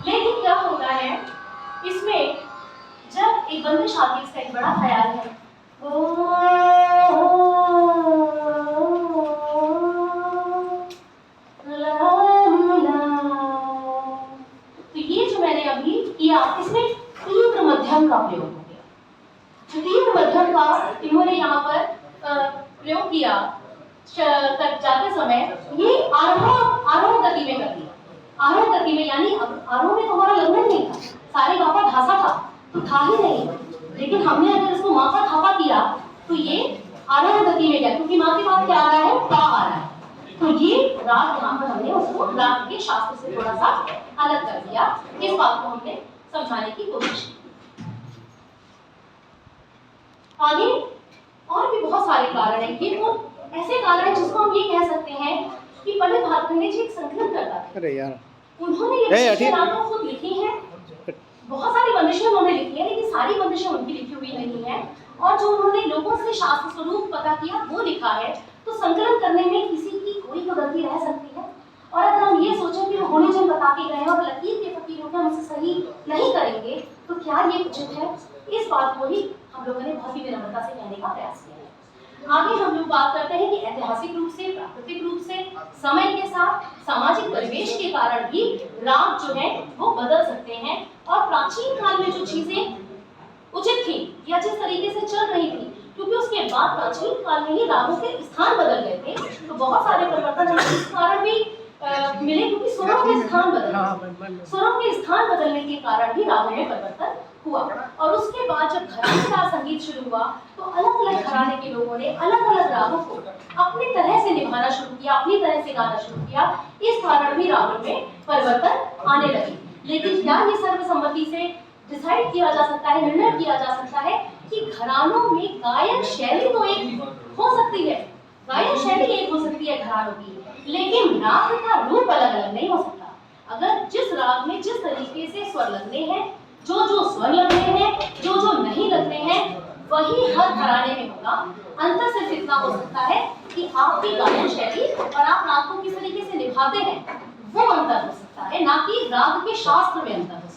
लेकिन क्या होता है इसमें, जब एक बंदिश आती है, इसका एक बड़ा ख्याल है, तो ये जो मैंने अभी किया इसमें तीव्र मध्यम का प्रयोग हो गया। जो तीव्र मध्यम का इन्होंने यहाँ पर प्रयोग किया जाते समय, ये आरोह गति में कर दिया। आरोह गति में यानी आरोह में तो हमारा लग्न नहीं था, सारे गापा धासा था तो था ही नहीं, लेकिन हमने अगर इसको माँ का थापा किया तो ये आरोह गति में गया, क्योंकि माँ के बाद क्या आ रहा है, पा आ रहा है। तो ये राग यहाँ पर हमने उसको राग के शास्त्र से थोड़ा सा अलग कर दिया। इस बात को हमने समझाने की कोशिश की। आगे और भी बहुत सारे कारण हैं। ये वो ऐसे कारण हैं जिसको हम ये कह सकते हैं कि पंडित भातखंडे जी एक संकलन करता था। अरे यार, उन्होंने ये रागों खुद लिखी है, बहुत सारी बंदिशें उन्होंने लिखी है, लेकिन सारी बंदिशें उनकी लिखी हुई नहीं है। और जो उन्होंने लोगों से शास्त्र स्वरूप पता किया वो लिखा है। तो संकलन करने में किसी की कोई तो गलती रह सकती है। और अगर हम ये सोचें कि होने जन बता के गए और लकीर के फकीर होकर हमसे सही नहीं करेंगे तो क्या ये उचित है? इस बात को ही हम लोगों ने बहुत ही विनम्रता से कहने का प्रयास किया है। आगे हम लोग बात करते हैं कि ऐतिहासिक रूप से, प्राकृतिक रूप से, समय के साथ, सामाजिक परिवेश के कारण भी राग जो है वो बदल सकते हैं। और प्राचीन काल में जो चीजें उचित थी या जिस तरीके से चल रही थी, क्योंकि उसके बाद प्राचीन काल में ही रागों के स्थान बदल गए थे, तो बहुत सारे परिवर्तन हमें इस कारण भी मिले, क्योंकि स्वरों के स्थान बदले। स्वरों के स्थान बदलने के कारण भी रागों में परिवर्तन हुआ। और उसके बाद जब घरानेदार संगीत शुरू हुआ तो अलग अलग घराने के लोगों ने अलग अलग रागों को अपनी तरह से निभाना शुरू किया, अपनी तरह से गाना शुरू किया। इस कारण भी रागों में परिवर्तन आने लगे। लेकिन क्या ये सर्वसम्मति से डिसाइड किया जा सकता है, निर्णय किया जा सकता है कि घरानों में गायन शैली तो एक हो सकती है, गायन शैली एक हो सकती है घरानों की, लेकिन राग का रूप अलग अलग नहीं हो सकता। अगर जिस राग में जिस तरीके से स्वर लगने हैं, जो जो स्वर लगने हैं, जो जो नहीं लगने हैं, वही हर घराने में होगा। अंतर सिर्फ इतना हो सकता है कि आपकी गायन शैली और आप राग को किस तरीके से निभाते हैं वो अंतर हो सकता है, ना कि राग के शास्त्र में अंतर हो सकता है।